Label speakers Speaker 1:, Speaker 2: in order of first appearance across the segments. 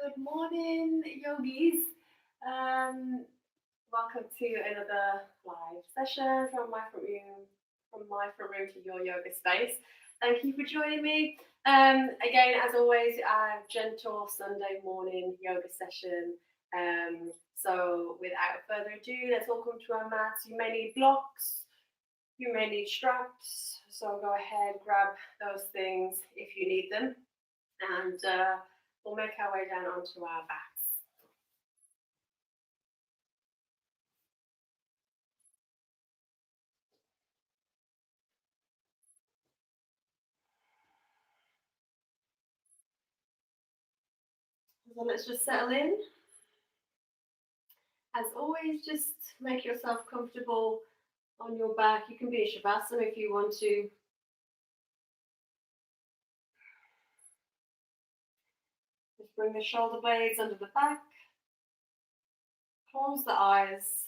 Speaker 1: Good morning, yogis. Um, Welcome to another live session from my front room to your yoga space. Thank you for joining me. Again, as always, a gentle Sunday morning yoga session. So, without further ado, let's all come to our mats. You may need blocks, you may need straps. So, go ahead, grab those things if you need them, and we'll make our way down onto our backs. So let's just settle in. As always, just make yourself comfortable on your back. You can be in Shavasana if you want to. Just bring the shoulder blades under the back. Close the eyes.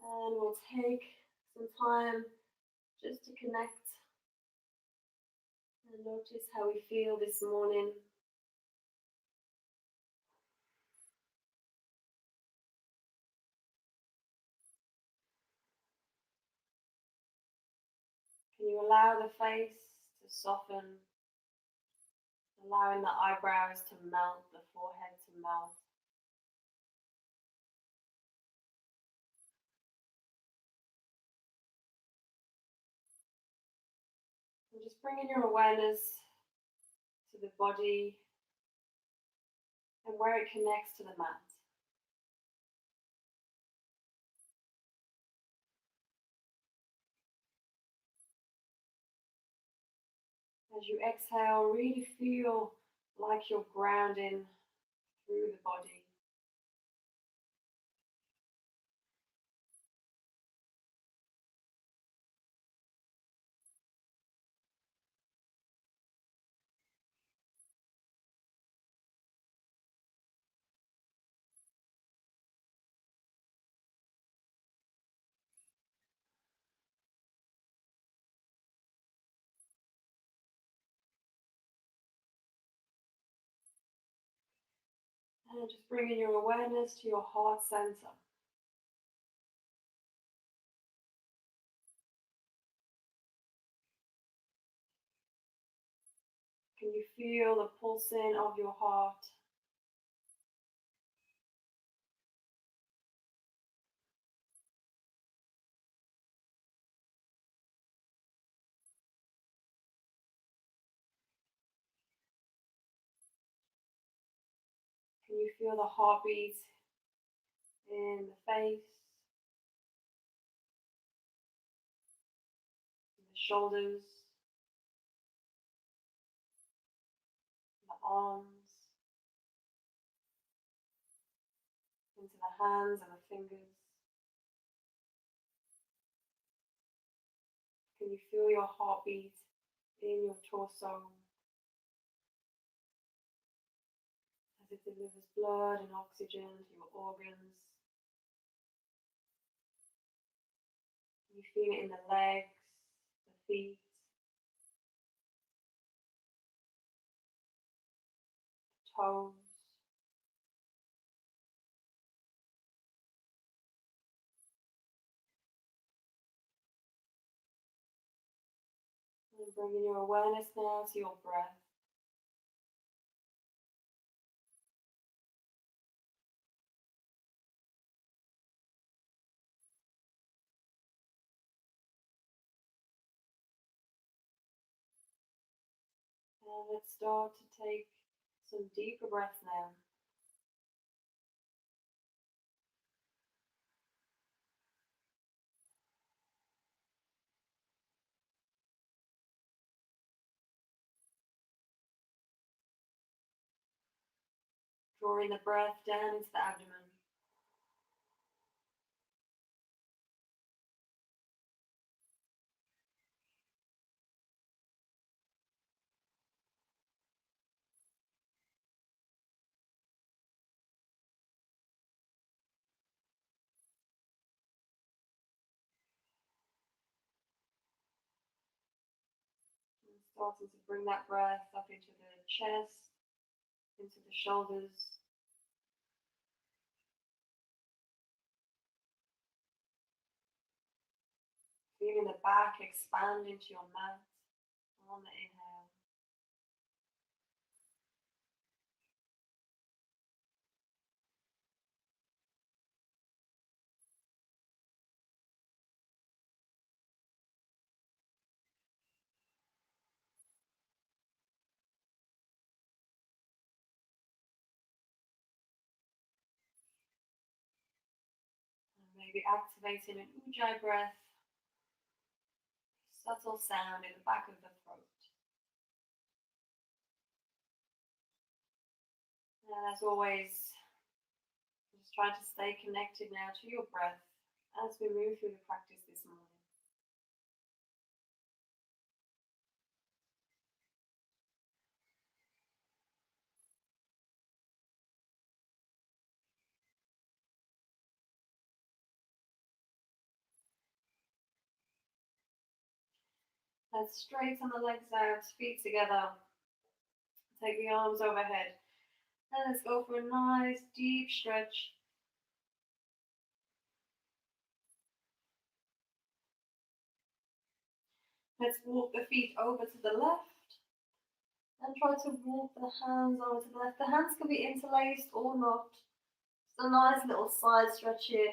Speaker 1: And we'll take some time just to connect and notice how we feel this morning. Can you allow the face to soften, allowing the eyebrows to melt, the forehead to melt? And just bringing your awareness to the body and where it connects to the mat. As you exhale, really feel like you're grounding through the body. And just bringing your awareness to your heart center. Can you feel the pulsing of your heart? Can you feel the heartbeat in the face, in the shoulders, the arms, into the hands and the fingers? Can you feel your heartbeat in your torso as it delivers blood and oxygen to your organs? Can you feel it in the legs, the feet, toes? And bringing your awareness now to your breath. And let's start to take some deeper breaths now. Drawing the breath down into the abdomen. And Starting to bring that breath up into the chest, into the shoulders. Feeling the back expand into your mat on the inhale. And maybe activating an ujjayi breath. Subtle sound in the back of the throat. And as always, just try to stay connected now to your breath as we move through the practice this morning. Let's straighten the legs out, feet together. Take the arms overhead. And let's go for a nice deep stretch. Let's walk the feet over to the left and try to walk the hands over to the left. The hands can be interlaced or not. It's a nice little side stretch here.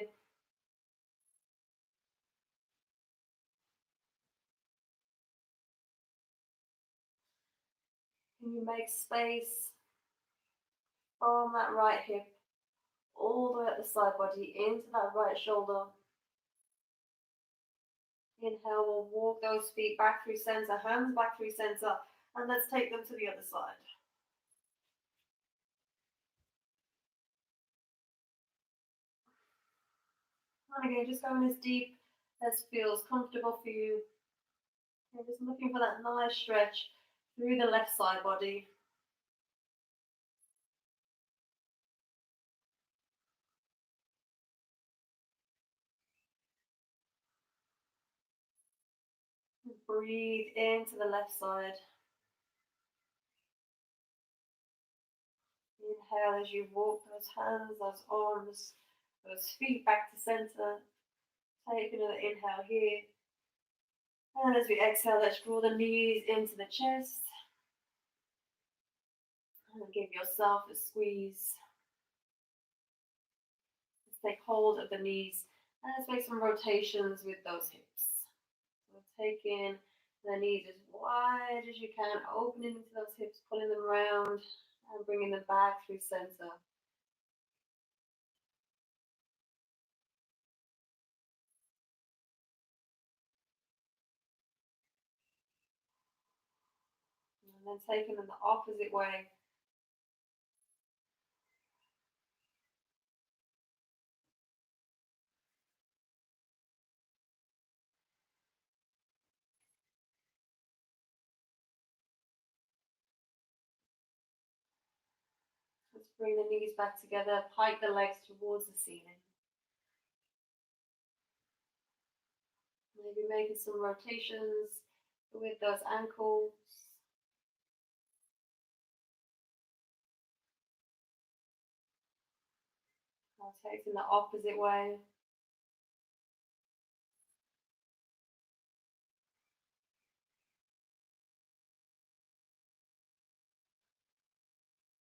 Speaker 1: And you make space from that right hip all the way up the side body into that right shoulder. Inhale, we'll walk those feet back through center, hands back through center, and let's take them to the other side. And again, just going as deep as feels comfortable for you. You're just looking for that nice stretch through the left side body. Breathe into the left side. Inhale as you walk those hands, those arms, those feet back to center. Take another inhale here. And as we exhale, let's draw the knees into the chest. And give yourself a squeeze. Let's take hold of the knees. And let's make some rotations with those hips. So taking the knees as wide as you can, opening into those hips, pulling them around and bringing them back through center. And then taking them the opposite way. Let's bring the knees back together, pike the legs towards the ceiling. Maybe making some rotations with those ankles. Rotating the opposite way.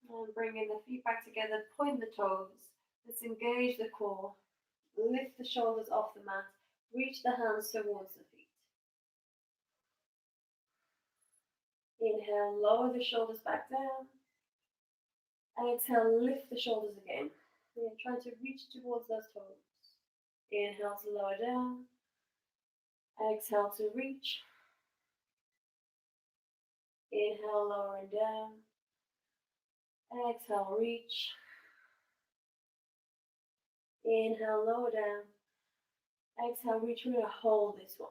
Speaker 1: And bringing the feet back together, point the toes. Let's engage the core. Lift the shoulders off the mat. Reach the hands towards the feet. Inhale, lower the shoulders back down. Exhale, lift the shoulders again. We're trying to reach towards those toes. Inhale to lower down. Exhale to reach. Inhale, lowering down. Exhale, reach. Inhale, lower down. Exhale, reach. We're going to hold this one.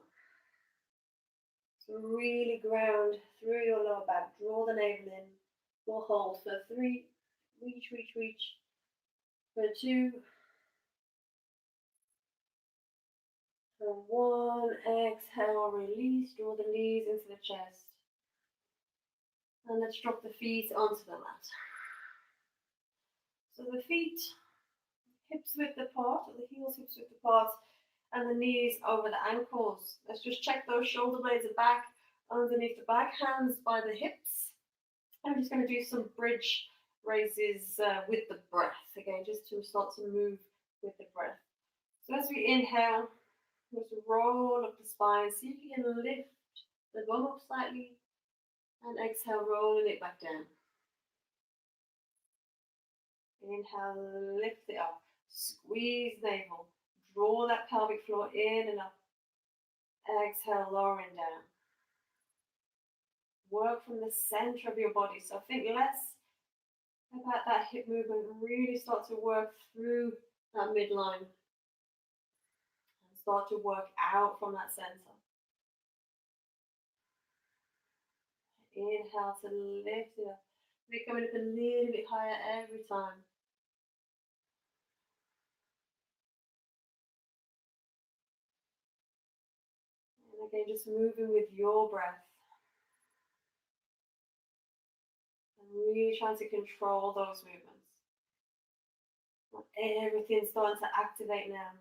Speaker 1: So really ground through your lower back. Draw the navel in. We'll hold for 3. Reach, reach, reach. For 2. For 1. Exhale, release. Draw the knees into the chest. And let's drop the feet onto the mat. So the feet hips width apart, or the heels hips width apart, and the knees over the ankles. Let's just check those shoulder blades are back underneath the back, hands by the hips. I'm just going to do some bridge raises with the breath, again, just to start to move with the breath. So as we inhale, just roll up the spine, see if you can lift the bum up slightly, and exhale, rolling it back down. Inhale, lift it up, squeeze navel, draw that pelvic floor in and up. Exhale, lowering down. Work from the center of your body. So think less about that hip movement, really start to work through that midline and start to work out from that center. Inhale to lift it up. We're coming up a little bit higher every time. And again, just moving with your breath. And really trying to control those movements. Everything's starting to activate now.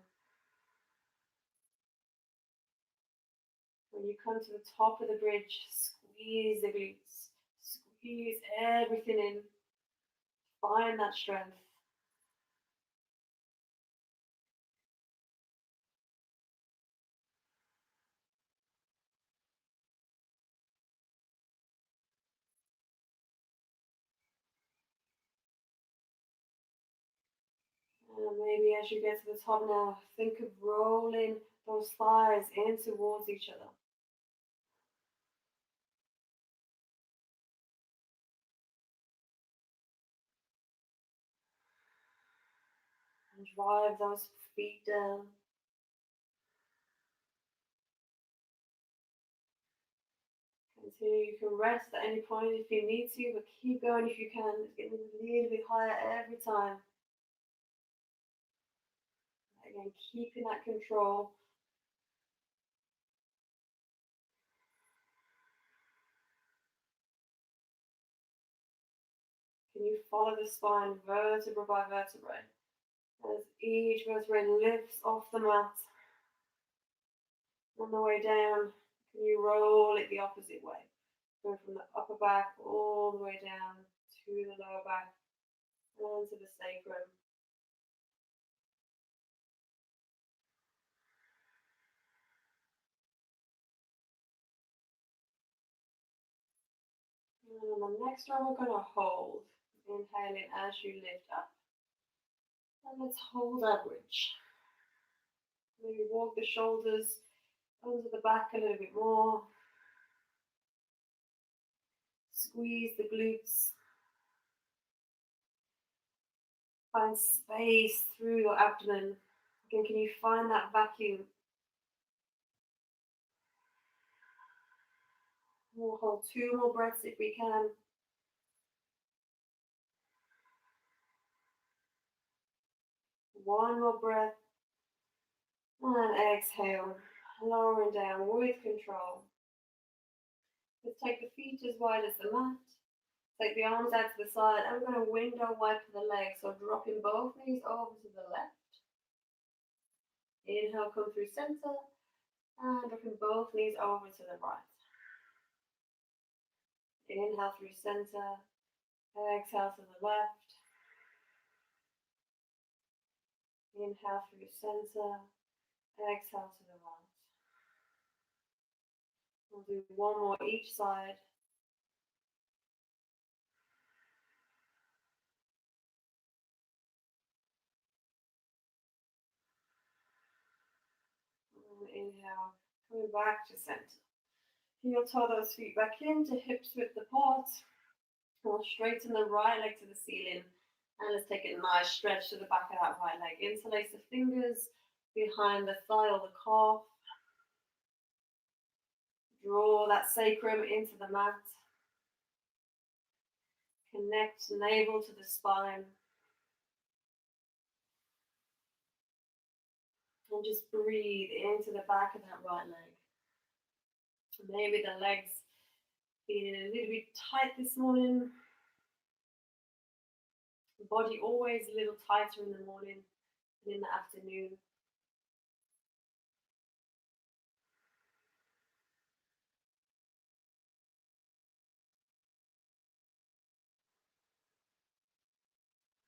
Speaker 1: When you come to the top of the bridge, squeeze the glutes. Squeeze everything in. Find that strength. And maybe as you get to the top now, think of rolling those thighs in towards each other. And drive those feet down. Continue, you can rest at any point if you need to, but keep going if you can. It's getting a little bit higher every time. Again, keeping that control. Can you follow the spine vertebra by vertebra? As each vertebrae lifts off the mat. On the way down, can you roll it the opposite way? Going from the upper back all the way down to the lower back and to the sacrum. And on the next one, we're going to hold. Inhaling as you lift up. And let's hold our bridge. Maybe walk the shoulders under the back a little bit more. Squeeze the glutes. Find space through your abdomen. Again, can you find that vacuum? We'll hold 2 more breaths if we can. One more breath. And exhale, lowering down with control. Just take the feet as wide as the mat. Take the arms out to the side. I'm going to window wipe the legs, so dropping both knees over to the left. Inhale, come through center, and dropping both knees over to the right. Inhale through center, exhale to the left. Inhale through center, exhale to the right. We'll do one more each side. And inhale, coming back to center. Heel toe those feet back into hips width apart. We'll straighten the right leg to the ceiling. And let's take a nice stretch to the back of that right leg. Interlace the fingers behind the thigh or the calf. Draw that sacrum into the mat. Connect navel to the spine. And just breathe into the back of that right leg. Maybe the legs Feeling a little bit tight this morning. The body always a little tighter in the morning than in the afternoon.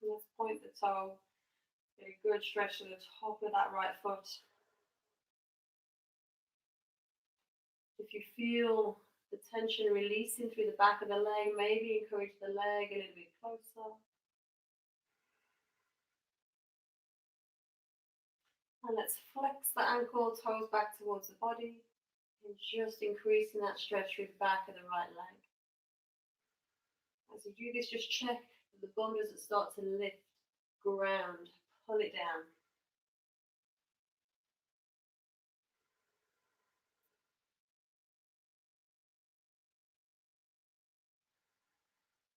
Speaker 1: And let's point the toe. Get a good stretch to the top of that right foot. If you feel the tension releasing through the back of the leg, maybe encourage the leg a little bit closer. And let's flex the ankle, toes back towards the body, and just increasing that stretch through the back of the right leg. As you do this, just check that the bum doesn't start to lift, ground, pull it down.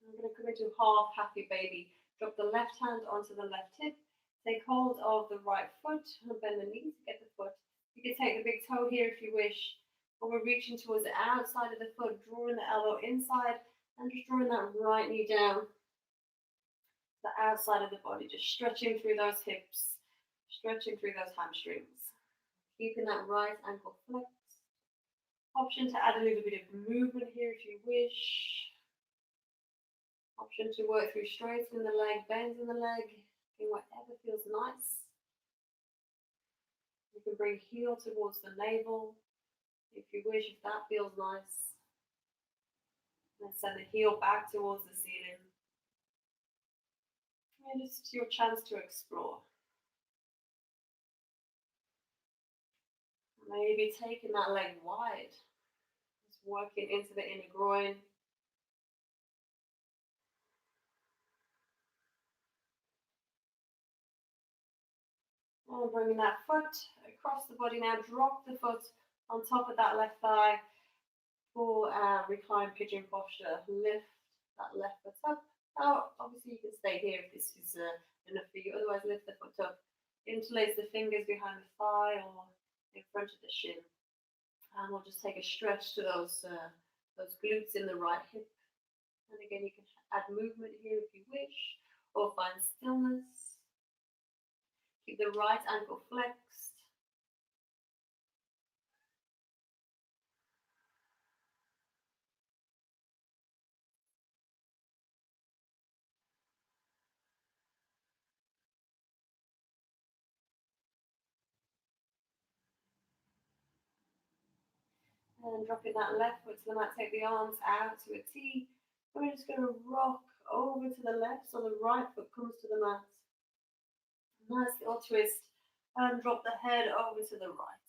Speaker 1: I'm going to come into half happy baby. Drop the left hand onto the left hip. Take hold of the right foot and bend the knee to get the foot. You can take the big toe here if you wish. But we're reaching towards the outside of the foot, drawing the elbow inside and just drawing that right knee down. The outside of the body, just stretching through those hips, stretching through those hamstrings. Keeping that right ankle flexed. Option to add a little bit of movement here if you wish. Option to work through straightening the leg, bending the leg, doing whatever feels nice. You can bring heel towards the navel if you wish, if that feels nice. And send the heel back towards the ceiling. And it's your chance to explore. Maybe taking that leg wide. Just working into the inner groin. And bringing that foot across the body now. Drop the foot on top of that left thigh for reclined pigeon posture. Lift that left foot up. Now, obviously, you can stay here if this is enough for you. Otherwise, lift the foot up. Interlace the fingers behind the thigh or in front of the shin. And we'll just take a stretch to those glutes in the right hip. And again, you can add movement here if you wish, or find stillness. Keep the right ankle flexed. And dropping that left foot to the mat, take the arms out to a T. We're just going to rock over to the left so the right foot comes to the mat. Nice little twist. And drop the head over to the right.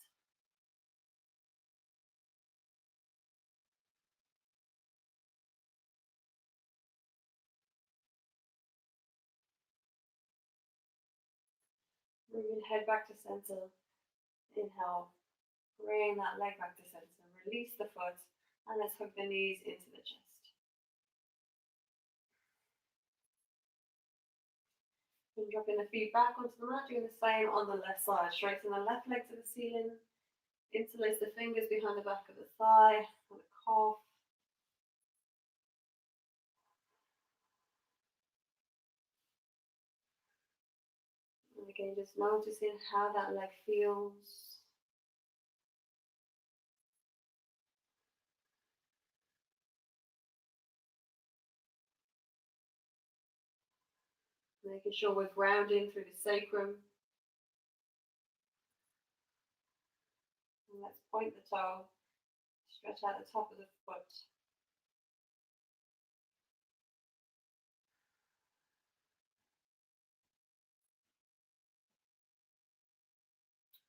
Speaker 1: Bring your head back to center. Inhale. Bring that leg back to center. Release the foot. And let's hug the knees into the chest. And dropping the feet back onto the mat, doing the same on the left side. Straighten the left leg to the ceiling. Interlace the fingers behind the back of the thigh and the calf. And again, just noticing how that leg feels. Making sure we're grounding through the sacrum. And let's point the toe. Stretch out the top of the foot.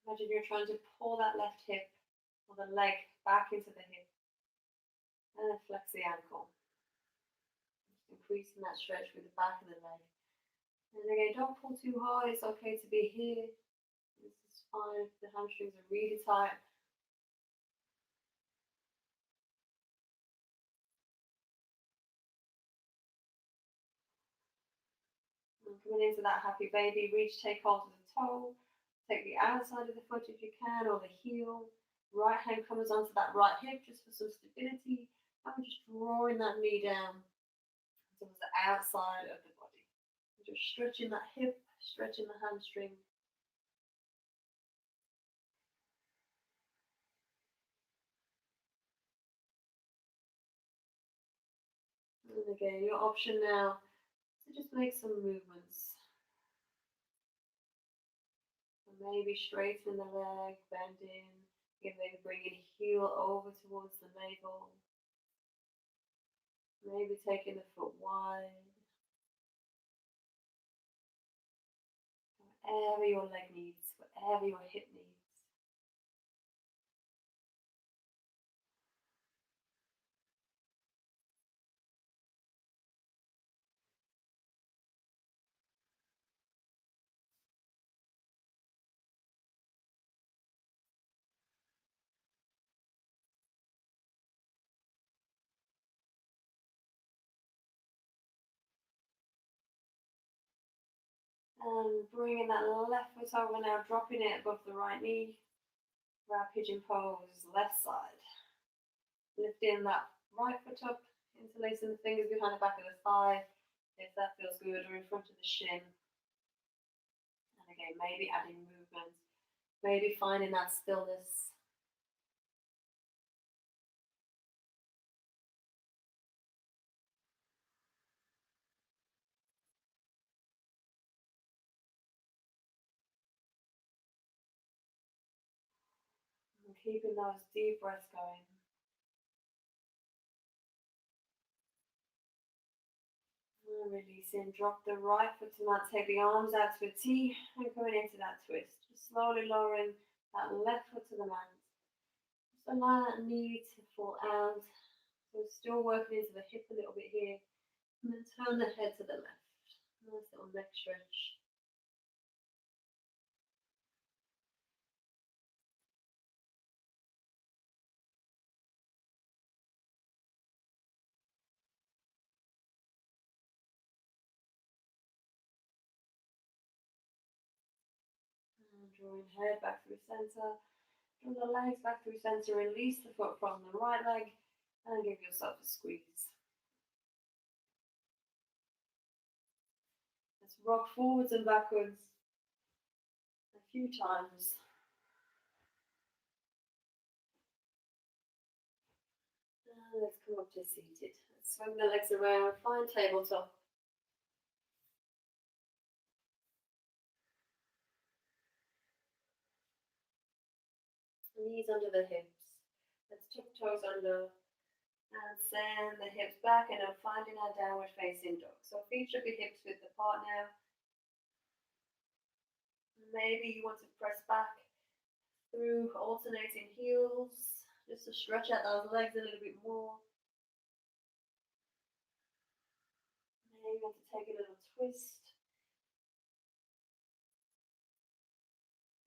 Speaker 1: Imagine you're trying to pull that left hip or the leg back into the hip. And then flex the ankle. Just increasing that stretch with the back of the leg. And again, don't pull too hard. It's okay to be here. This is fine if the hamstrings are really tight. And coming into that happy baby, reach, take hold of the toe. Take the outside of the foot if you can, or the heel. Right hand comes onto that right hip just for some stability. I'm just drawing that knee down towards the outside of the body. Just stretching that hip, stretching the hamstring. And again, your option now to just make some movements. And maybe straighten the leg, bending. Again, maybe bringing heel over towards the navel. Maybe taking the foot wide. Whatever your leg needs, whatever your hip needs. And bringing that left foot over now, dropping it above the right knee. Round pigeon pose, left side. Lifting that right foot up, interlacing the fingers behind the back of the thigh, if that feels good, or in front of the shin. And again, maybe adding movement, maybe finding that stillness. And keeping those deep breaths going. And releasing, drop the right foot to mat, take the arms out to a T, and coming into that twist. Just slowly lowering that left foot to the mat. Just allow that knee to fall out. So still working into the hip a little bit here. And then turn the head to the left. Nice little neck stretch. And drawing head back through center. Draw the legs back through center. Release the foot from the right leg. And give yourself a squeeze. Let's rock forwards and backwards a few times. And let's come up to seated. Let's swing the legs around, find tabletop. Knees under the hips. Let's tuck toes under and send the hips back and I'm finding our downward facing dog. So feet should be hips width apart now. Maybe you want to press back through alternating heels, just to stretch out those legs a little bit more. Maybe you want to take a little twist.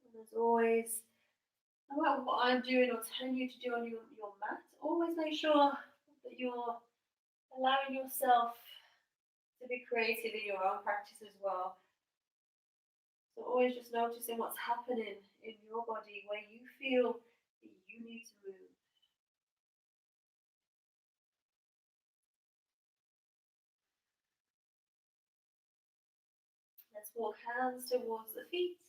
Speaker 1: And as always, no matter what I'm doing or telling you to do on your mat, always make sure that you're allowing yourself to be creative in your own practice as well. So always just noticing what's happening in your body, where you feel that you need to move. Let's walk hands towards the feet.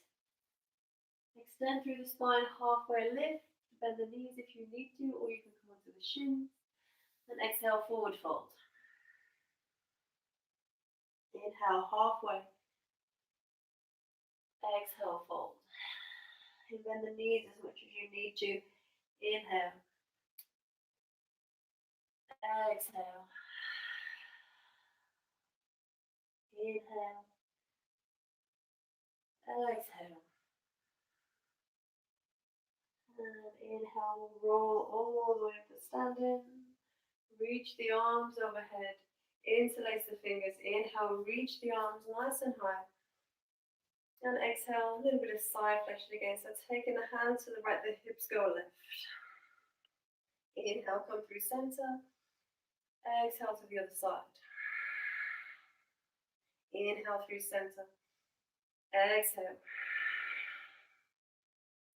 Speaker 1: Extend through the spine, halfway lift. Bend the knees if you need to, or you can come onto the shins. And exhale, forward fold. Inhale, halfway. Exhale, fold. And bend the knees as much as you need to. Inhale. Exhale. Inhale. Exhale. And inhale, roll all the way up to standing. Reach the arms overhead. Interlace the fingers. Inhale, reach the arms nice and high. And exhale, a little bit of side flexion again. So taking the hands to the right, the hips go left. Inhale, come through center. Exhale to the other side. Inhale through center. Exhale.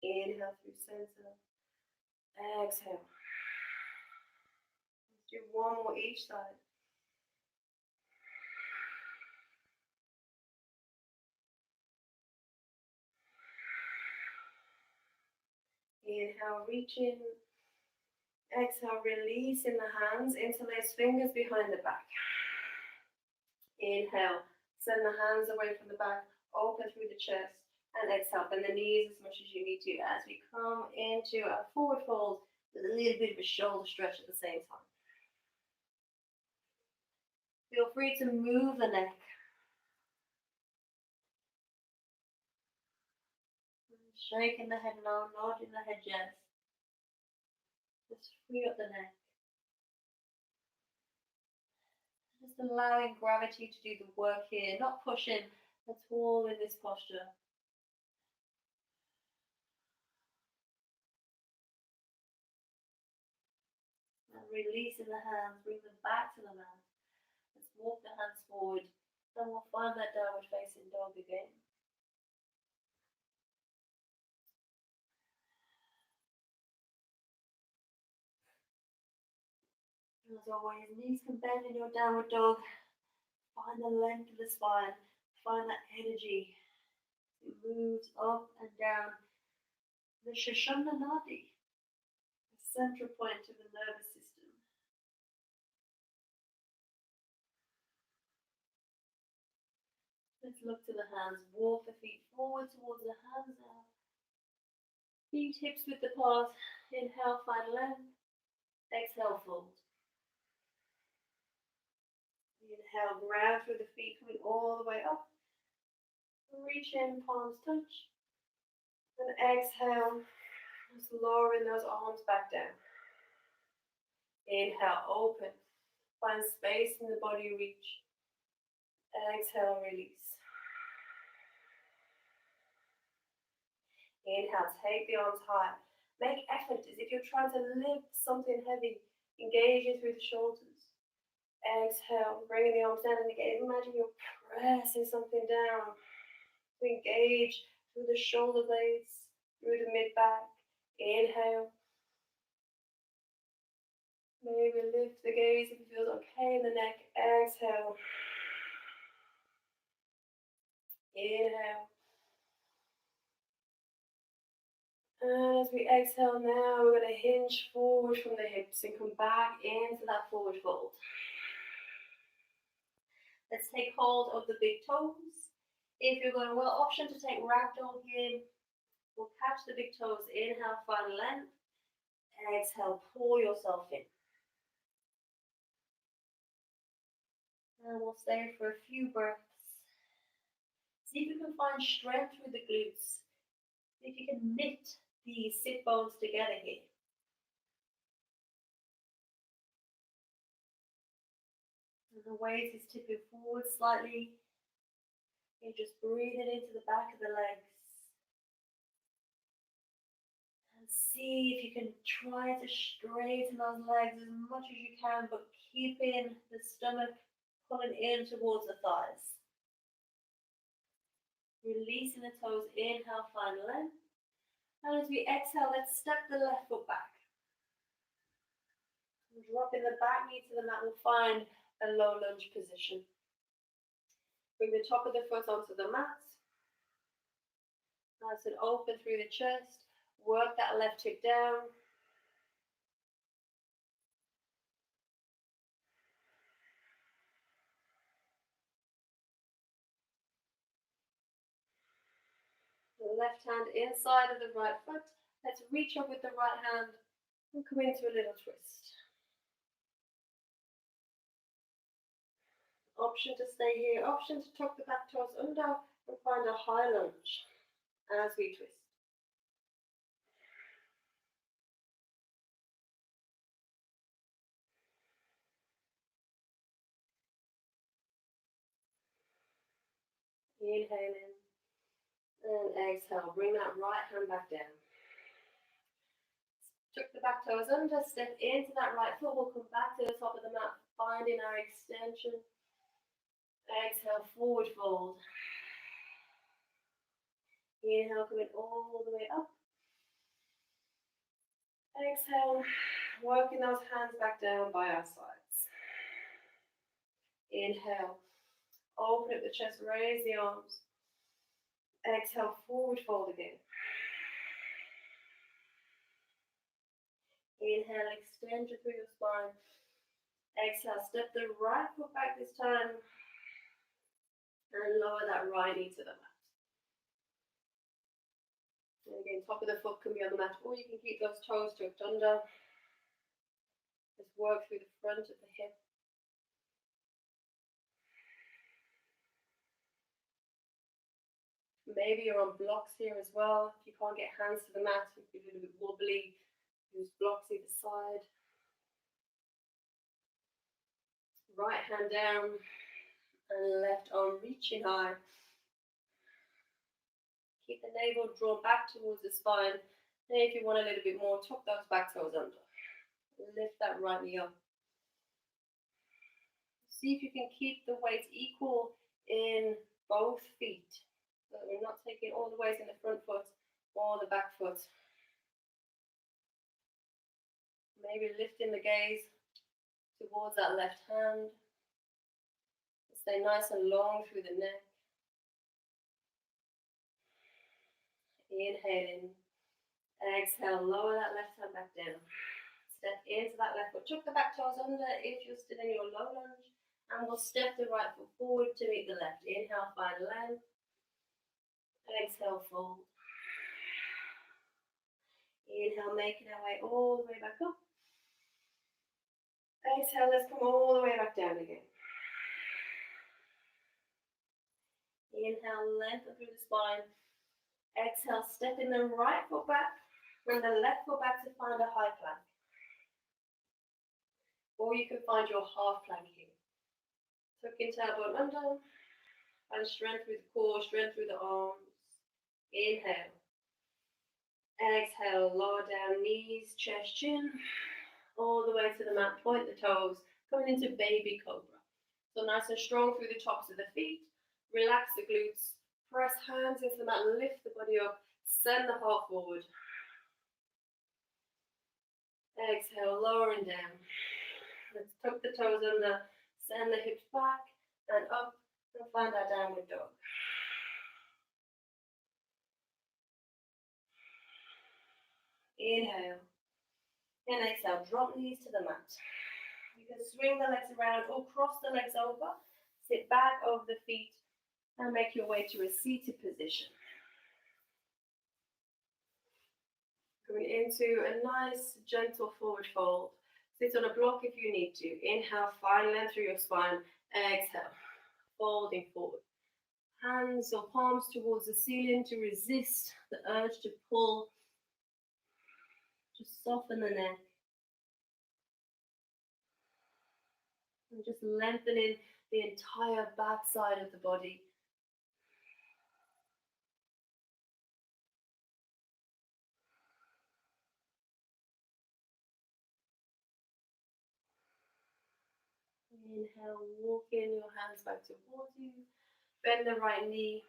Speaker 1: Inhale through center. Exhale. Do one more each side. Inhale, reach in. Exhale, release in the hands, interlace fingers behind the back. Inhale, send the hands away from the back, open through the chest, and exhale, bend the knees as much as you need to as we come into a forward fold with a little bit of a shoulder stretch at the same time. Feel free to move the neck. Shaking the head no, nodding the head yes. Just free up the neck. Just allowing gravity to do the work here, not pushing at all in this posture. And releasing the hands, bring them back to the mat. Let's walk the hands forward. Then we'll find that downward facing dog again. As always, knees can bend in your downward dog. Find the length of the spine. Find that energy. It moves up and down the Shashana Nadi, the central point of the nervous system. Let's look to the hands. Walk the feet forward towards the hands now. Feet hips width apart. Inhale, find length. Exhale, fold. Inhale, ground through the feet, coming all the way up. Reach in, palms touch. And exhale, just lowering those arms back down. Inhale, open. Find space in the body, reach. Exhale, release. Inhale, take the arms high. Make effort as if you're trying to lift something heavy, engaging through the shoulders. Exhale, bringing the arms down, and again, imagine you're pressing something down to engage through the shoulder blades, through the mid-back. Inhale. Maybe lift the gaze if it feels okay in the neck. Exhale. Inhale. And as we exhale now, we're going to hinge forward from the hips and come back into that forward fold. Let's take hold of the big toes. If you're going well, option to take ragdoll here. We'll catch the big toes. Inhale, find length. Exhale, pull yourself in. And we'll stay for a few breaths. See if you can find strength through the glutes. See if you can knit the sit bones together here. And the weight is tipping forward slightly. You just breathe it into the back of the legs. And see if you can try to straighten those legs as much as you can, but keeping the stomach pulling in towards the thighs. Releasing the toes, inhale, find length. And as we exhale, let's step the left foot back. Dropping the back knee to the mat, we'll find a low lunge position. Bring the top of the foot onto the mat. Nice and open through the chest. Work that left hip down. The left hand inside of the right foot. Let's reach up with the right hand and come into a little twist. Option to stay here, option to tuck the back toes under and find a high lunge as we twist. Inhale in and exhale. Bring that right hand back down. Tuck the back toes under, step into that right foot. We'll come back to the top of the mat, finding our extension. Exhale, forward fold. Inhale, coming all the way up. Exhale, working those hands back down by our sides. Inhale, open up the chest, raise the arms. Exhale, forward fold again. Inhale, extend through your spine. Exhale, step the right foot back this time. And lower that right knee to the mat. And again, top of the foot can be on the mat, or you can keep those toes tucked under. Just work through the front of the hip. Maybe you're on blocks here as well. If you can't get hands to the mat, if you're a little bit wobbly, use blocks either side. Right hand down and left arm reaching high. Keep the navel drawn back towards the spine. And if you want a little bit more, tuck those back toes under. Lift that right knee up. See if you can keep the weight equal in both feet. So we're not taking all the weight in the front foot or the back foot. Maybe lifting the gaze towards that left hand. Stay nice and long through the neck. Inhale in. Exhale, lower that left hand back down. Step into that left foot. Tuck the back toes under if you're still in your low lunge. And we'll step the right foot forward to meet the left. Inhale, find length. Exhale, fold. Inhale, making our way all the way back up. Exhale, let's come all the way back down again. Inhale, lengthen through the spine. Exhale, stepping the right foot back. Bring the left foot back to find a high plank. Or you can find your half plank here. Tuck in tailbone under. Find strength through the core, strength through the arms. Inhale. Exhale, lower down knees, chest, chin. All the way to the mat, point the toes. Coming into baby cobra. So nice and strong through the tops of the feet. Relax the glutes. Press hands into the mat, lift the body up. Send the heart forward. Exhale, lowering down. Let's tuck the toes under. Send the hips back and up. And find our downward dog. Inhale. And exhale, drop knees to the mat. You can swing the legs around or cross the legs over. Sit back over the feet and make your way to a seated position. Going into a nice, gentle forward fold. Sit on a block if you need to. Inhale, find length through your spine. Exhale, folding forward. Hands or palms towards the ceiling to resist the urge to pull. Just soften the neck. And just lengthening the entire back side of the body. Inhale, walk in your hands back towards you. Bend the right knee,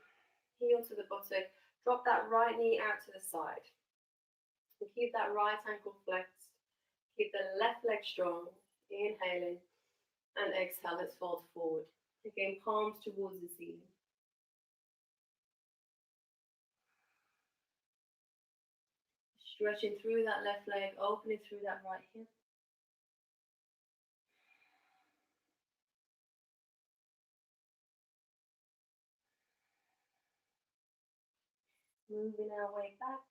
Speaker 1: heel to the buttock. Drop that right knee out to the side. And keep that right ankle flexed. Keep the left leg strong. Inhaling. And exhale, let's fold forward. Again, palms towards the ceiling. Stretching through that left leg, opening through that right hip. Moving our way back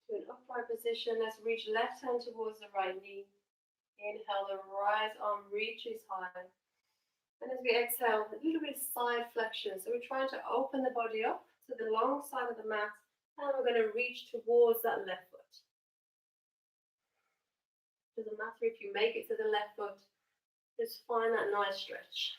Speaker 1: to an upright position. Let's reach left hand towards the right knee. Inhale, the right arm reaches high. And as we exhale, a little bit of side flexion. So we're trying to open the body up to the long side of the mat. And we're going to reach towards that left foot. Doesn't matter if you make it to the left foot. Just find that nice stretch.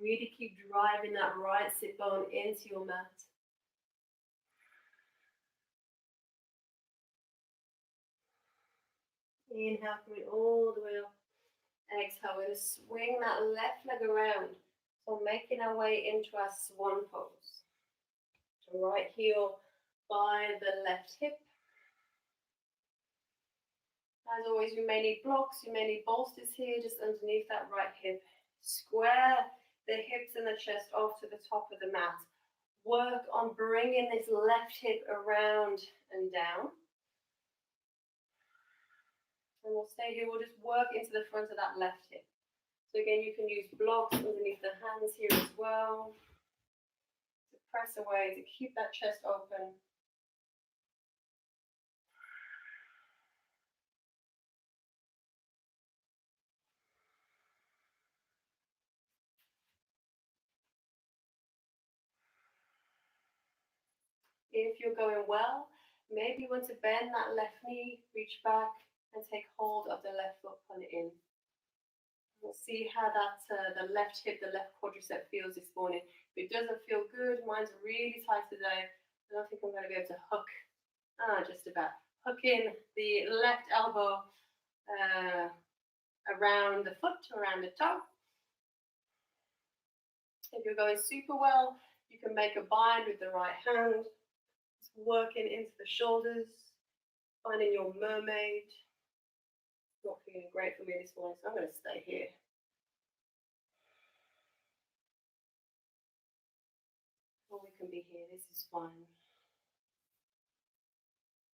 Speaker 1: Really keep driving that right sit bone into your mat. Inhale, coming all the way up. Exhale, we're going to swing that left leg around. So making our way into our swan pose. Right heel by the left hip. As always, you may need blocks, you may need bolsters here, just underneath that right hip. Square the hips and the chest off to the top of the mat. Work on bringing this left hip around and down. And we'll stay here, we'll just work into the front of that left hip. So again, you can use blocks underneath the hands here as well. To press away, to keep that chest open. If you're going well, maybe you want to bend that left knee, reach back and take hold of the left foot, pull it in. We'll see how that the left hip, the left quadricep feels this morning. If it doesn't feel good, mine's really tight today, I don't think I'm going to be able to hook, just about, hook in the left elbow around the foot, around the toe. If you're going super well, you can make a bind with the right hand. Working into the shoulders, finding your mermaid. Not feeling great for me this morning, so I'm going to stay here. Or we can be here, this is fine.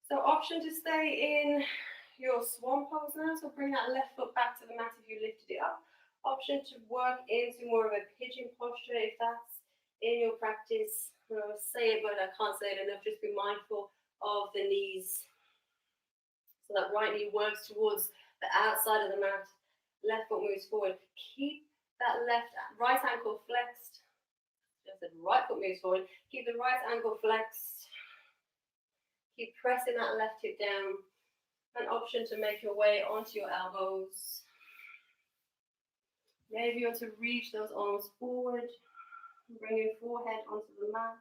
Speaker 1: So option to stay in your swan pose now, so bring that left foot back to the mat if you lifted it up. Option to work into more of a pigeon posture if that's in your practice. I say it, but I can't say it enough. Just be mindful of the knees. So that right knee works towards the outside of the mat. Left foot moves forward. Keep that right ankle flexed. Just the right foot moves forward. Keep the right ankle flexed. Keep pressing that left hip down. An option to make your way onto your elbows. Maybe you want to reach those arms forward. Bring your forehead onto the mat.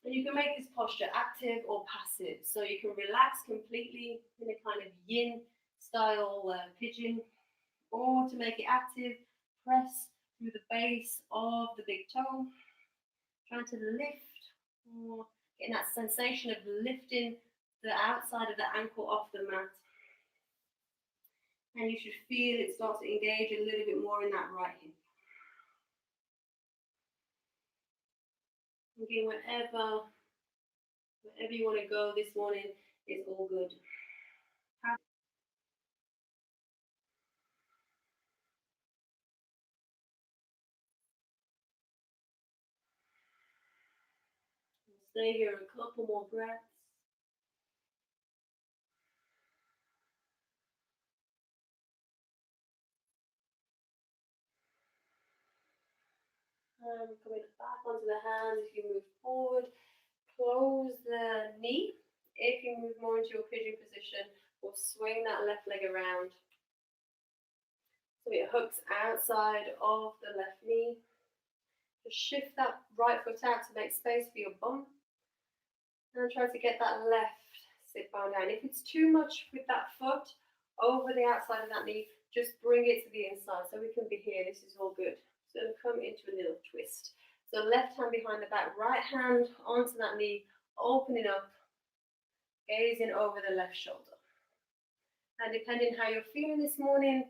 Speaker 1: And you can make this posture active or passive. So you can relax completely in a kind of yin style pigeon. Or to make it active, press through the base of the big toe. Trying to lift, or getting that sensation of lifting the outside of the ankle off the mat. And you should feel it start to engage a little bit more in that right hip. Again, wherever you want to go this morning is all good. Stay here a couple more breaths. Coming back onto the hands if you move forward. Close the knee. If you move more into your pigeon position, we'll swing that left leg around. So it hooks outside of the left knee. Just shift that right foot out to make space for your bum. And try to get that left sit bone down. If it's too much with that foot over the outside of that knee, just bring it to the inside so we can be here. This is all good. So come into a little twist. So left hand behind the back, right hand onto that knee, opening up, gazing over the left shoulder. And depending how you're feeling this morning,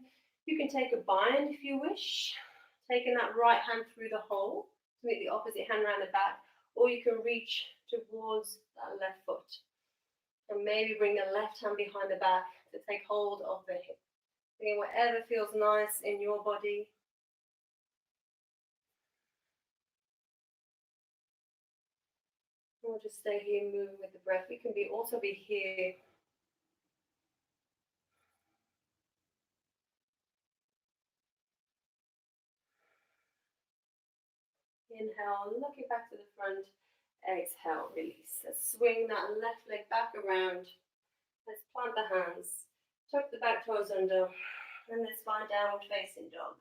Speaker 1: you can take a bind if you wish, taking that right hand through the hole to meet the opposite hand around the back, or you can reach towards that left foot. And maybe bring the left hand behind the back to take hold of the hip. Again, whatever feels nice in your body. We'll just stay here moving with the breath. We can also be here. Inhale, look it back to the front. Exhale, release. Let's swing that left leg back around. Let's plant the hands. Tuck the back toes under. And let's find downward facing dog.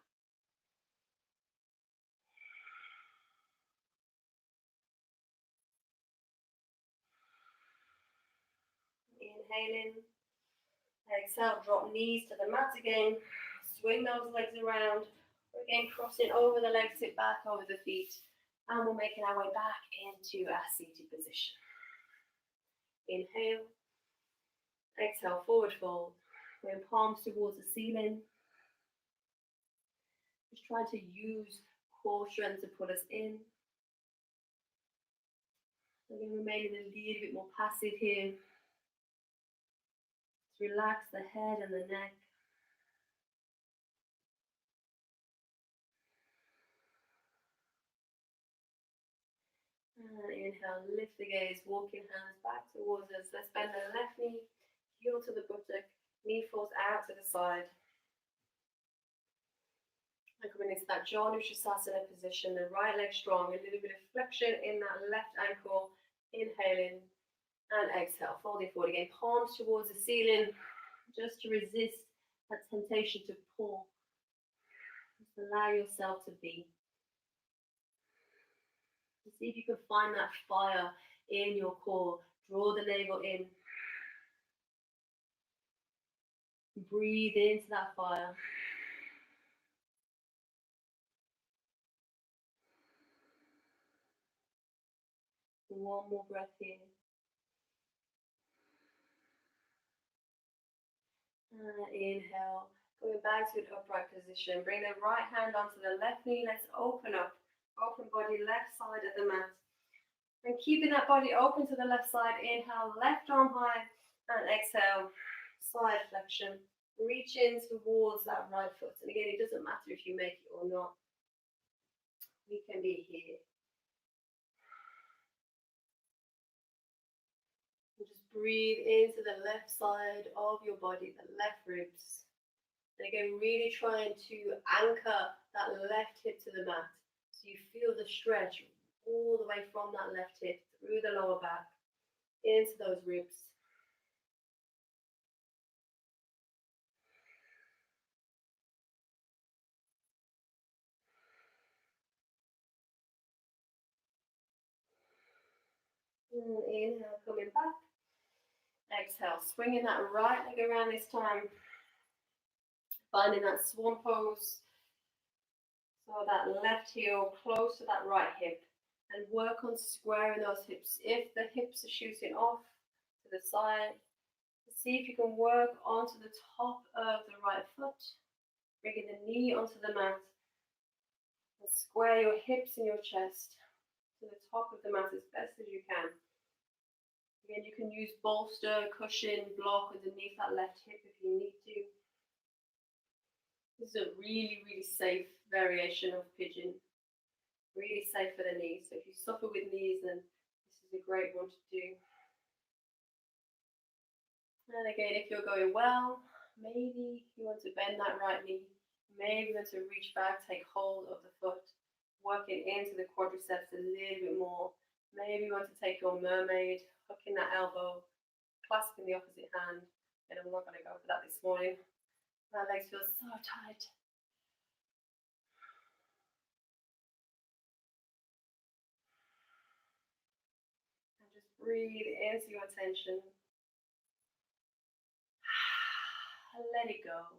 Speaker 1: Inhaling. Exhale, drop knees to the mat again. Swing those legs around. Again, crossing over the legs, sit back over the feet. And we're making our way back into our seated position. Inhale, exhale, forward fold. Bring palms towards the ceiling. Just trying to use core strength to pull us in. Again, remaining a little bit more passive here. Just relax the head and the neck. And inhale, lift the gaze, walking hands back towards us. Let's bend the left knee, heel to the buttock, knee falls out to the side. And coming into that jaw Nutrisasana position, the right leg strong, a little bit of flexion in that left ankle, inhaling and exhale, folding forward again, palms towards the ceiling, just to resist that temptation to pull. Just allow yourself to be. See if you can find that fire in your core. Draw the navel in. Breathe into that fire. One more breath here. And inhale. Going back to an upright position. Bring the right hand onto the left knee. Let's open up. Open body, left side of the mat. And keeping that body open to the left side. Inhale, left arm high. And exhale, side flexion. Reach in towards that right foot. And again, it doesn't matter if you make it or not. We can be here. And just breathe into the left side of your body, the left ribs. And again, really trying to anchor that left hip to the mat. So you feel the stretch all the way from that left hip through the lower back into those ribs. And inhale, coming back. Exhale, swinging that right leg around this time. Finding that swan pose. So that left heel close to that right hip. And work on squaring those hips. If the hips are shooting off to the side, see if you can work onto the top of the right foot. Bringing the knee onto the mat. And square your hips and your chest to the top of the mat as best as you can. Again, you can use bolster, cushion, block underneath that left hip if you need to. This is a really, really safe variation of pigeon. Really safe for the knees. So if you suffer with knees, then this is a great one to do. And again, if you're going well, maybe you want to bend that right knee. Maybe you want to reach back, take hold of the foot, working into the quadriceps a little bit more. Maybe you want to take your mermaid, hooking that elbow, clasping the opposite hand. And I'm not going to go for that this morning. My legs feel so tight. And just breathe into your attention. Let it go.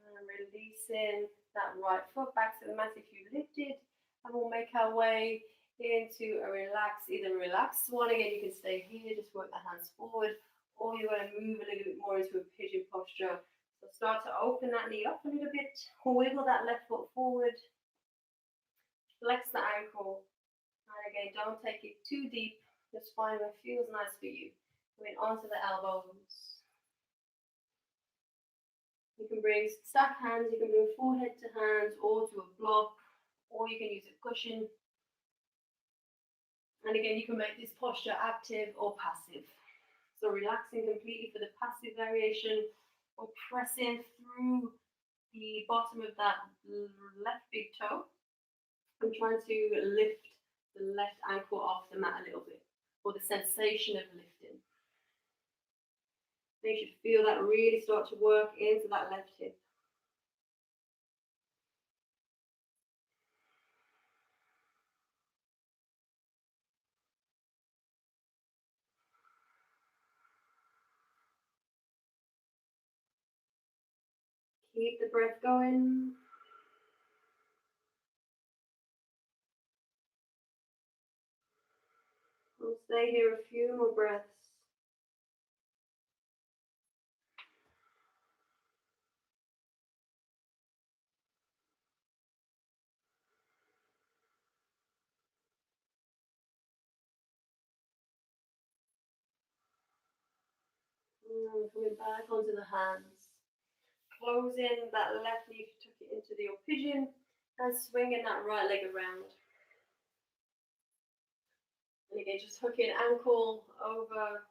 Speaker 1: And releasing that right foot back to the mat if you lifted. And we'll make our way into a either relaxed swan. Again, you can stay here, just work the hands forward, or you're going to move a little bit more into a pigeon posture. So start to open that knee up a little bit, wiggle that left foot forward, flex the ankle, and again, don't take it too deep, just find what feels nice for you. Going onto the elbows. You can bring stack hands, you can bring forehead to hands, or to a block, or you can use a cushion. And again, you can make this posture active or passive. So relaxing completely for the passive variation, or pressing through the bottom of that left big toe. I'm trying to lift the left ankle off the mat a little bit, or the sensation of lifting. You should feel that really start to work into that left hip. Keep the breath going. We'll stay here a few more breaths. Coming back onto the hands. Closing that left knee, tuck it into your pigeon, and swinging that right leg around. And again, just hooking ankle over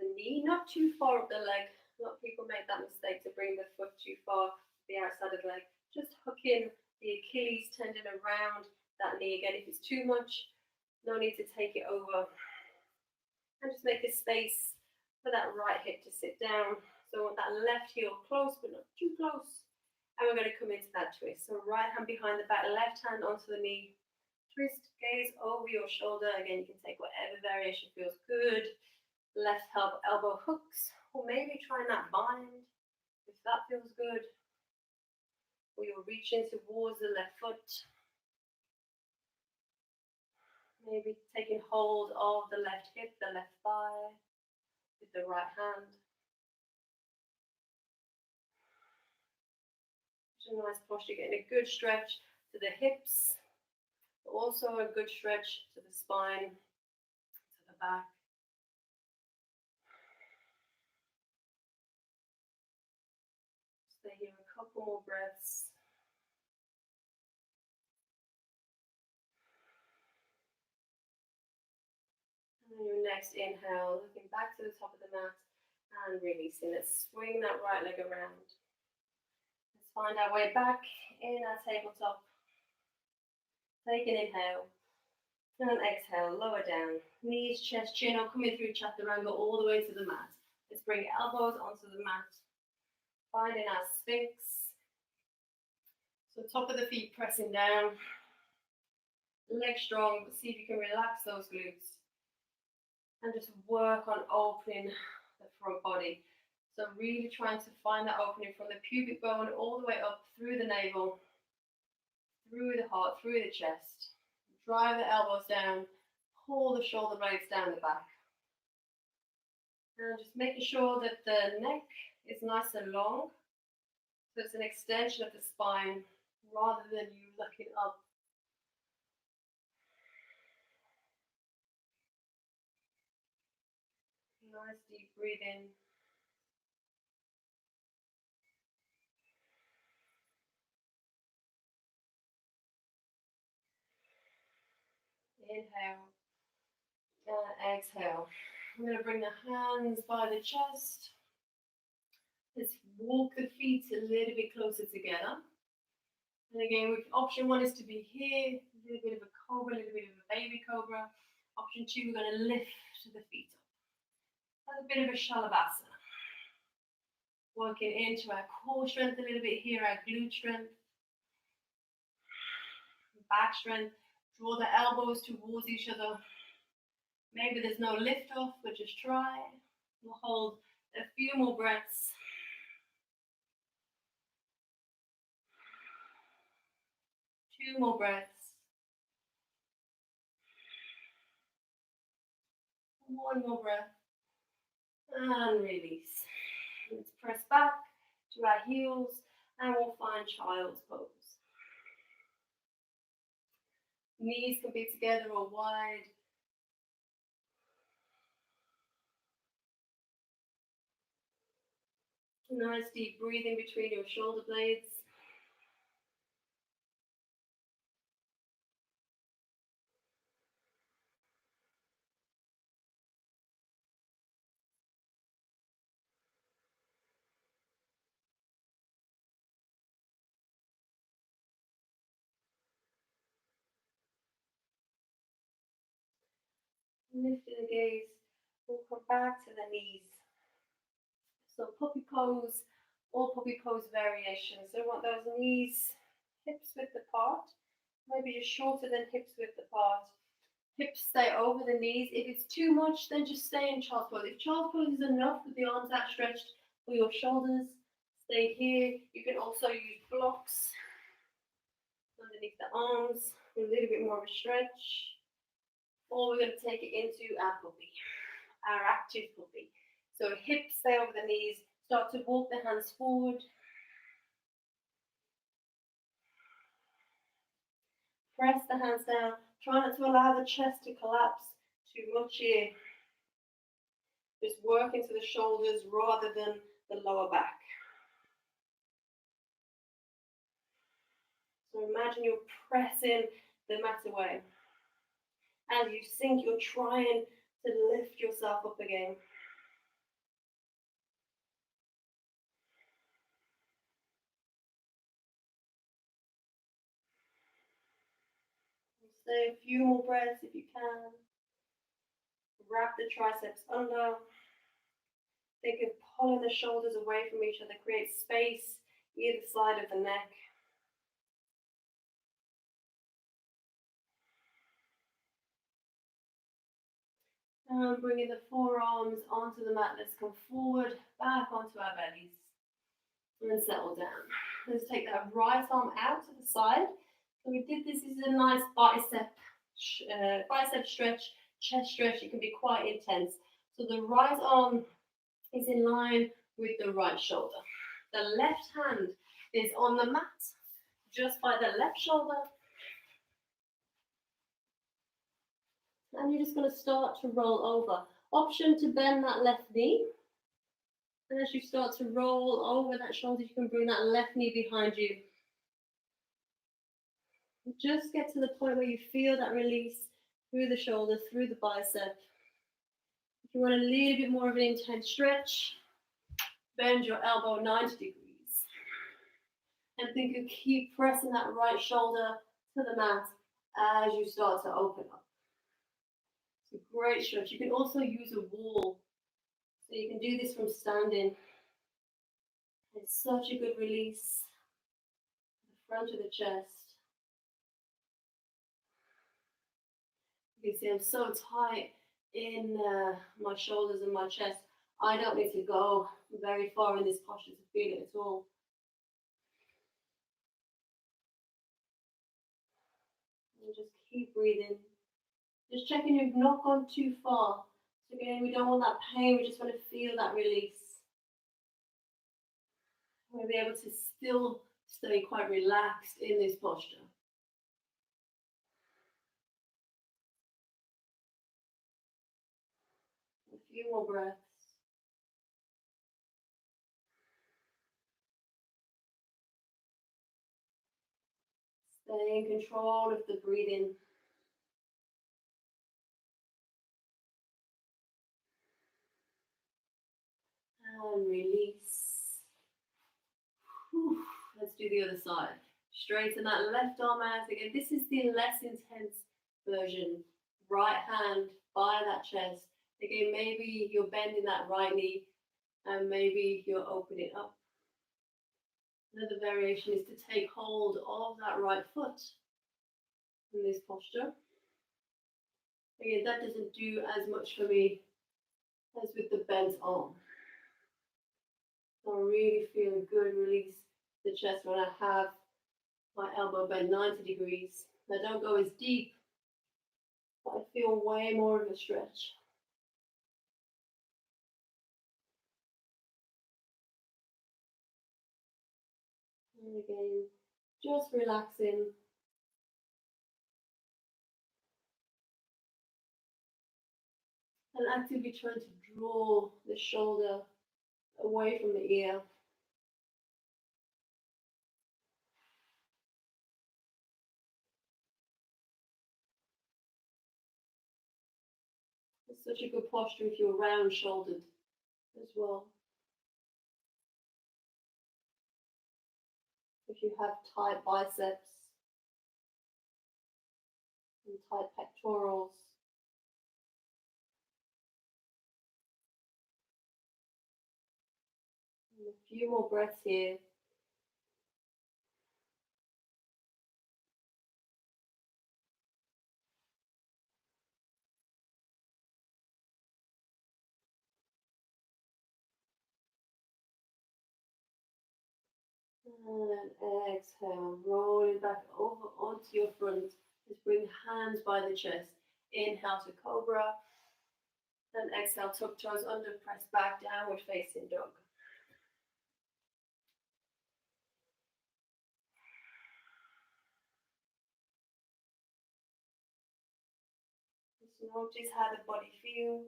Speaker 1: the knee, not too far up the leg. A lot of people make that mistake to bring the foot too far to the outside of the leg. Just hooking the Achilles tendon around that knee. Again, if it's too much, no need to take it over. And just make a space for that right hip to sit down. So I want that left heel close, but not too close. And we're going to come into that twist. So right hand behind the back, left hand onto the knee. Twist, gaze over your shoulder. Again, you can take whatever variation feels good. Left elbow hooks, or maybe trying that bind, if that feels good. Or you're reaching towards the left foot. Maybe taking hold of the left hip, the left thigh, with the right hand. A nice posture, getting a good stretch to the hips, but also a good stretch to the spine, to the back. Stay here a couple more breaths. And then your next inhale, looking back to the top of the mat and releasing. Let's swing that right leg around. Find our way back in our tabletop. Take an inhale and an exhale, lower down. Knees, chest, chin are coming through chaturanga all the way to the mat. Let's bring elbows onto the mat. Finding our sphinx. So top of the feet pressing down. Legs strong, but see if you can relax those glutes. And just work on opening the front body. So really trying to find that opening from the pubic bone all the way up through the navel, through the heart, through the chest. Drive the elbows down, pull the shoulder blades down the back. And just making sure that the neck is nice and long. So it's an extension of the spine rather than you looking up. Nice deep breathing. Inhale and exhale. I'm going to bring the hands by the chest. Let's walk the feet a little bit closer together. And again, option one is to be here, a little bit of a cobra, a little bit of a baby cobra. Option two, we're going to lift the feet up. That's a bit of a shalabhasana. Working into our core strength a little bit here, our glute strength. Back strength. Draw the elbows towards each other. Maybe there's no lift off, but just try. We'll hold a few more breaths. Two more breaths. One more breath. And release. Let's press back to our heels and we'll find child's pose. Knees can be together or wide. Nice deep breathing between your shoulder blades. Lifting the gaze, we'll come back to the knees. So puppy pose or puppy pose variations. So I want those knees hips width apart, maybe just shorter than hips width apart. Hips stay over the knees. If it's too much, then just stay in child's pose. If child's pose is enough with the arms outstretched for your shoulders, Stay here. You can also use blocks underneath the arms for a little bit more of a stretch. Or we're going to take it into our puppy, our active puppy. So hips stay over the knees. Start to walk the hands forward. Press the hands down. Try not to allow the chest to collapse too much here. Just work into the shoulders rather than the lower back. So imagine you're pressing the mat away. As you sink, you're trying to lift yourself up again. Stay a few more breaths if you can. Wrap the triceps under. Think of pulling the shoulders away from each other. Create space either side of the neck. And bringing the forearms onto the mat. Let's come forward, back onto our bellies. And settle down. Let's take that right arm out to the side. So we did this. This is a nice bicep stretch, chest stretch. It can be quite intense. So the right arm is in line with the right shoulder. The left hand is on the mat, just by the left shoulder. And you're just going to start to roll over. Option to bend that left knee. And as you start to roll over that shoulder, you can bring that left knee behind you. Just get to the point where you feel that release through the shoulder, through the bicep. If you want a little bit more of an intense stretch, bend your elbow 90 degrees. And think of keep pressing that right shoulder to the mat as you start to open up. It's a great stretch. You can also use a wall. So you can do this from standing. It's such a good release. The front of the chest. You can see I'm so tight in my shoulders and my chest. I don't need to go very far in this posture to feel it at all. And just keep breathing. Just checking you've not gone too far. So again, we don't want that pain, we just want to feel that release. We'll be able to still stay quite relaxed in this posture. A few more breaths. Stay in control of the breathing. And release. Whew. Let's do the other side. Straighten that left arm out again. This is the less intense version. Right hand by that chest. Again, maybe you're bending that right knee and maybe you're opening up. Another variation is to take hold of that right foot in this posture. Again, that doesn't do as much for me as with the bent arm. So I really feel a good release the chest when I have my elbow bent 90 degrees. I don't go as deep, but I feel way more of a stretch. And again, just relaxing. And actively trying to draw the shoulder away from the ear. It's such a good posture if you're round shouldered as well. If you have tight biceps and tight pectorals. And a few more breaths here. And exhale, rolling back over onto your front. Just bring hands by the chest. Inhale to cobra. Then exhale, tuck toes under, press back, downward facing dog. Just notice how the body feels.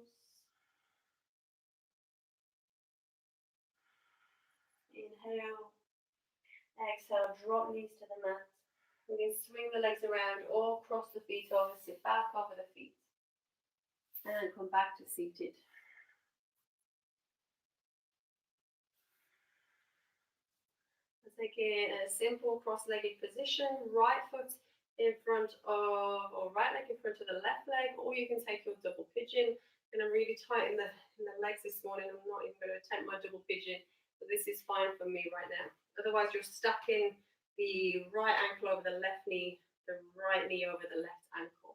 Speaker 1: Inhale. Exhale, drop knees to the mat. We can swing the legs around or cross the feet over, sit back over the feet. And come back to seated. Taking a simple cross-legged position, right foot in front of, or right leg in front of the left leg, or you can take your double pigeon. And I'm really tight in the legs this morning. I'm not even going to attempt my double pigeon, but this is fine for me right now. Otherwise, you're stacking the right ankle over the left knee, the right knee over the left ankle.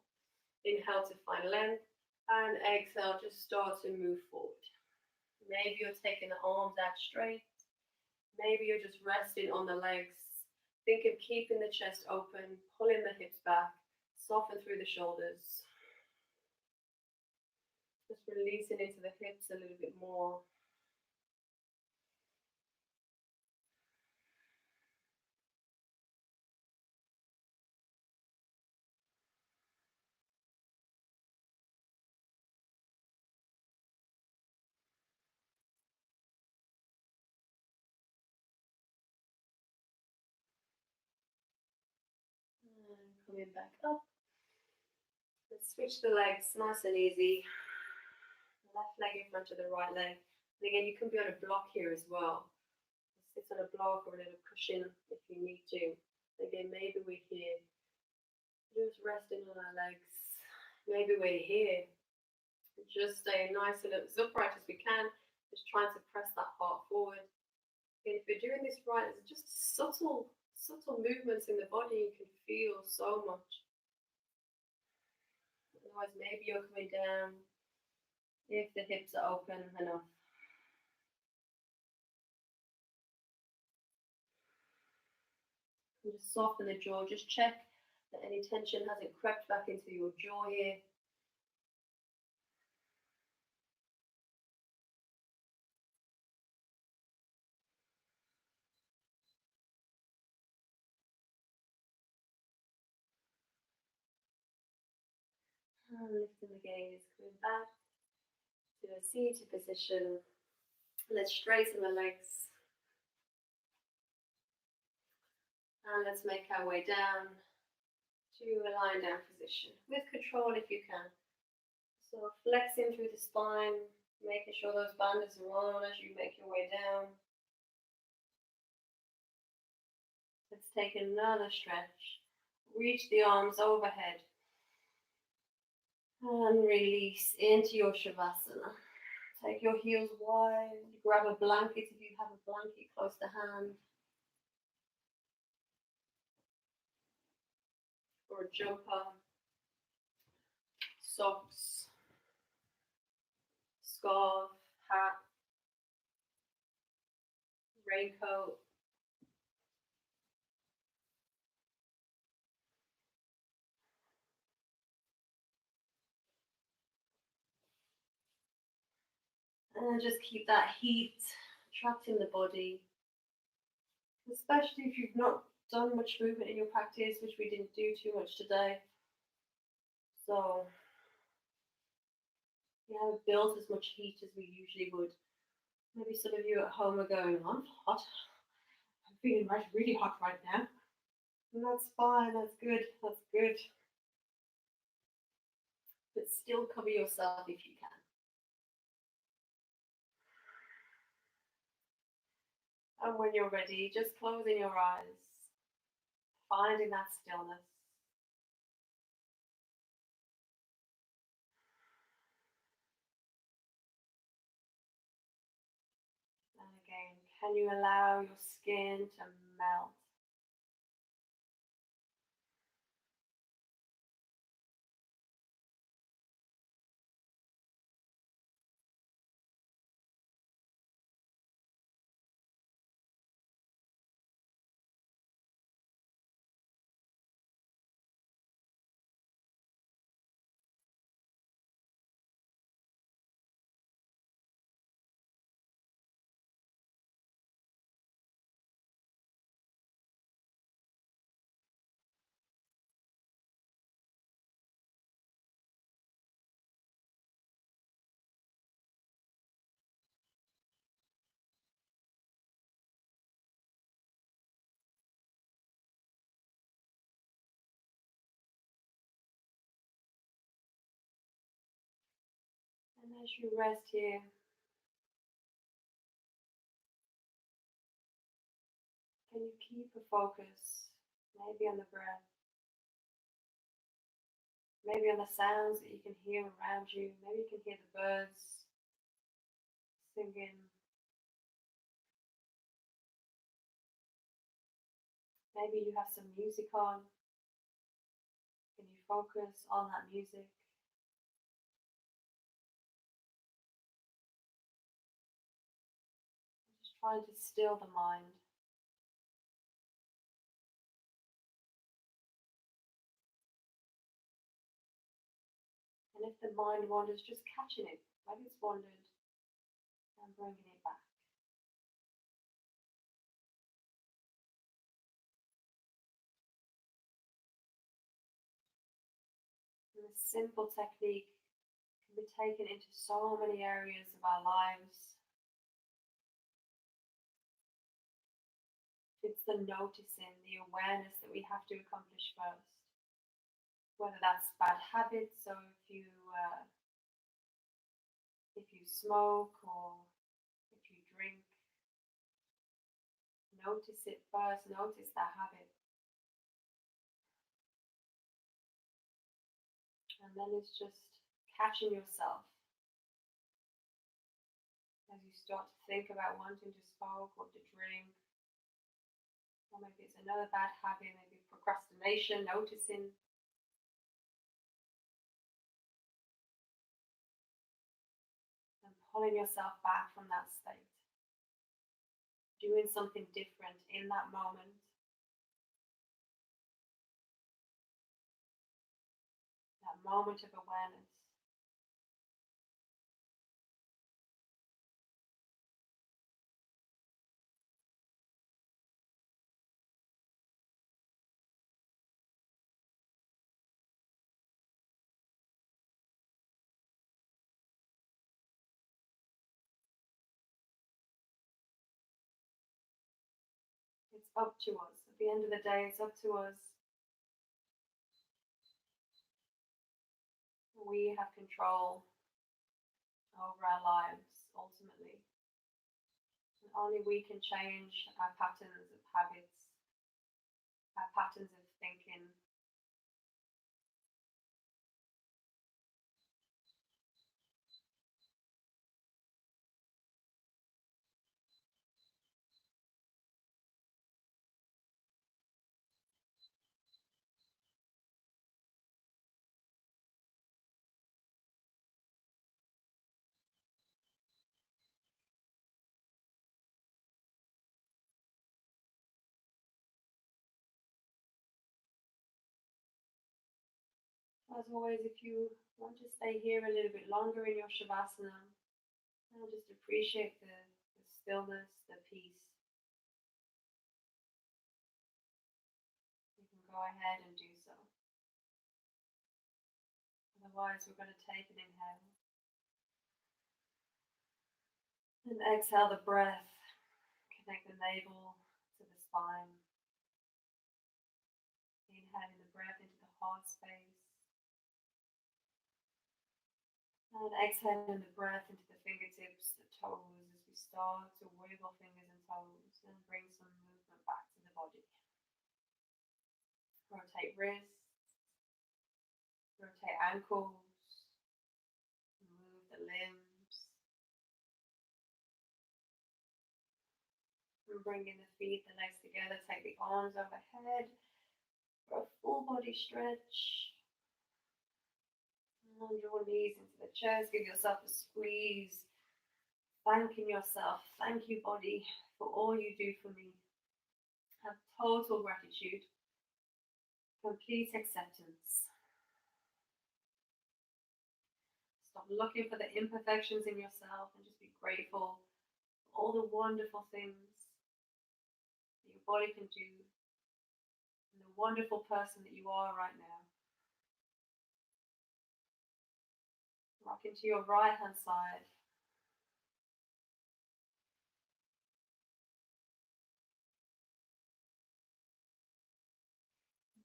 Speaker 1: Inhale to find length, and exhale, just start to move forward. Maybe you're taking the arms out straight. Maybe you're just resting on the legs. Think of keeping the chest open, pulling the hips back, soften through the shoulders. Just releasing into the hips a little bit more. And coming back up. Let's switch the legs, nice and easy. Left leg in front of the right leg. And again, you can be on a block here as well. Sit on a block or a little cushion if you need to. Again, maybe we're here, just resting on our legs. Maybe we're here, just staying nice and as upright as we can, just trying to press that heart forward. And if you're doing this right, it's just subtle movements in the body. You can feel so much. Otherwise, maybe you're coming down if the hips are open enough. And just soften the jaw. Just check that any tension hasn't crept back into your jaw here. And lifting the gaze, coming back to a seated position. Let's straighten the legs. And let's make our way down to a lying down position with control if you can. So flexing through the spine, making sure those bandits are on as you make your way down. Let's take another stretch. Reach the arms overhead. And release into your Shavasana. Take your heels wide. Grab a blanket if you have a blanket close to hand. Or a jumper. Socks. Scarf. Hat. Raincoat. And just keep that heat trapped in the body. Especially if you've not done much movement in your practice, which we didn't do too much today. So we haven't built as much heat as we usually would. Maybe some of you at home are going, I'm hot. I'm feeling really hot right now. And that's fine, that's good, that's good. But still cover yourself if you can. And when you're ready, just closing your eyes, finding that stillness. And again, can you allow your skin to melt? As you rest here, can you keep a focus maybe on the breath, maybe on the sounds that you can hear around you? Maybe you can hear the birds singing. Maybe you have some music on. Can you focus on that music? Just trying to still the mind. And if the mind wanders, just catching it. Maybe it's wandered and bringing it back. And this simple technique can be taken into so many areas of our lives. It's the noticing, the awareness that we have to accomplish first. Whether that's bad habits, so if you smoke or if you drink, notice it first, notice that habit. And then it's just catching yourself as you start to think about wanting to smoke or to drink. Or maybe it's another bad habit, maybe procrastination, noticing. And pulling yourself back from that state. Doing something different in that moment. That moment of awareness. It's up to us. At the end of the day, it's up to us. We have control over our lives, ultimately. And only we can change our patterns of habits, our patterns of thinking. As always, if you want to stay here a little bit longer in your Shavasana, and just appreciate the stillness, the peace, you can go ahead and do so. Otherwise, we're going to take an inhale. And exhale the breath. Connect the navel to the spine. Inhaling the breath into the heart space. And exhaling the breath into the fingertips, the toes, as we start to wiggle fingers and toes and bring some movement back to the body. Rotate wrists, rotate ankles, move the limbs. And bring in the feet, the legs together, take the arms overhead for a full body stretch. And your knees into the chest, give yourself a squeeze, thanking yourself. Thank you, body, for all you do for me. Have total gratitude, complete acceptance. Stop looking for the imperfections in yourself and just be grateful for all the wonderful things that your body can do and the wonderful person that you are right now. Rock into your right hand side.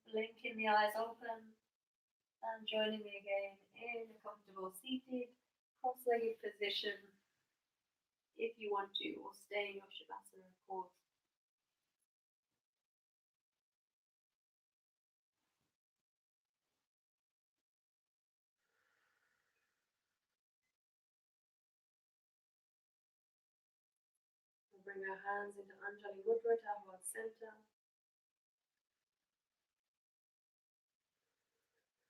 Speaker 1: Blinking the eyes open and joining me again in a comfortable seated cross-legged position if you want to, or stay in your Shavasana, of course. We'll bring our hands into Anjali Mudra to our heart center.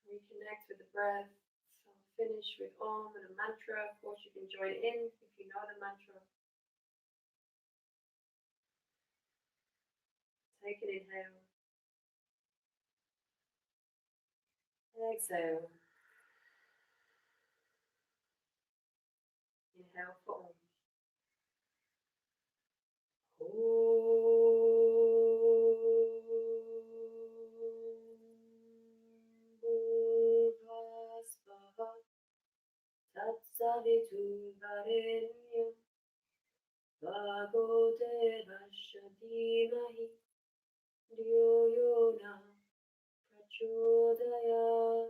Speaker 1: Reconnect with the breath. So finish with Om and a mantra. Of course, you can join in if you know the mantra. Take an inhale. Exhale. Inhale for Om. Tatsaviturvarenyam Bhago devasya dhimahi Dhyo yona prachodayat.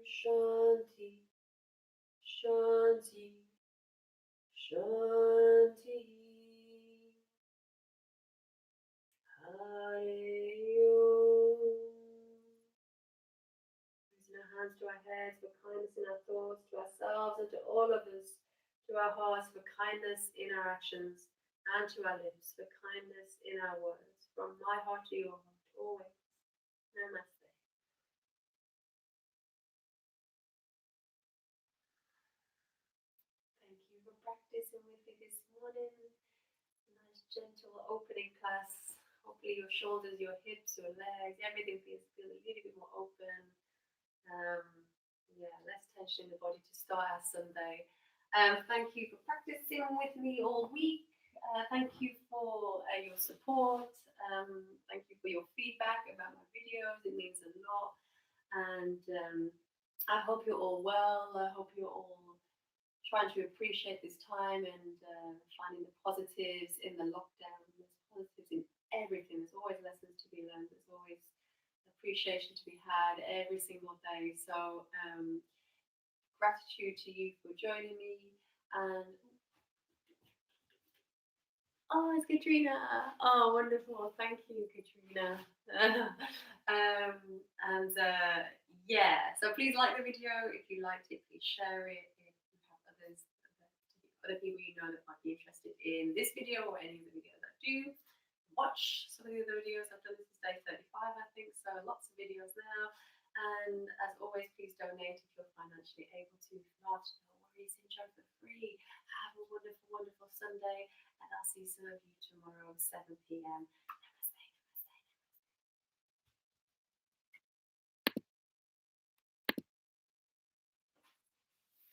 Speaker 1: Shanti, Shanti, Shanti. Hare Om. Raising our hands to our heads for kindness in our thoughts, to ourselves and to all others, to our hearts for kindness in our actions, and to our lips for kindness in our words. From my heart to your heart, always. Namaste. Thank you for practicing with me this morning. Nice gentle opening class. Hopefully your shoulders, your hips, your legs, everything feels a little bit more open. Yeah, less tension in the body to start our Sunday. Thank you for practicing with me all week. Thank you for your support. Thank you for your feedback about my videos. It means a lot. And I hope you're all well. I hope you're all trying to appreciate this time and finding the positives in the lockdown. There's positives in everything. There's always lessons to be learned. There's always appreciation to be had every single day. So gratitude to you for joining me. And oh, it's Katrina. Oh, wonderful. Thank you, Katrina. Yeah, so please like the video. If you liked it, please share it. If you have other people you know that might be interested in this video or any of the videos I do, watch some of the other videos. I've done this is day 35, I think, so lots of videos now. And as always, please donate if you're financially able to. If not, no worries, enjoy for free. Have a wonderful, wonderful Sunday, and I'll see some of you tomorrow, 7 p.m.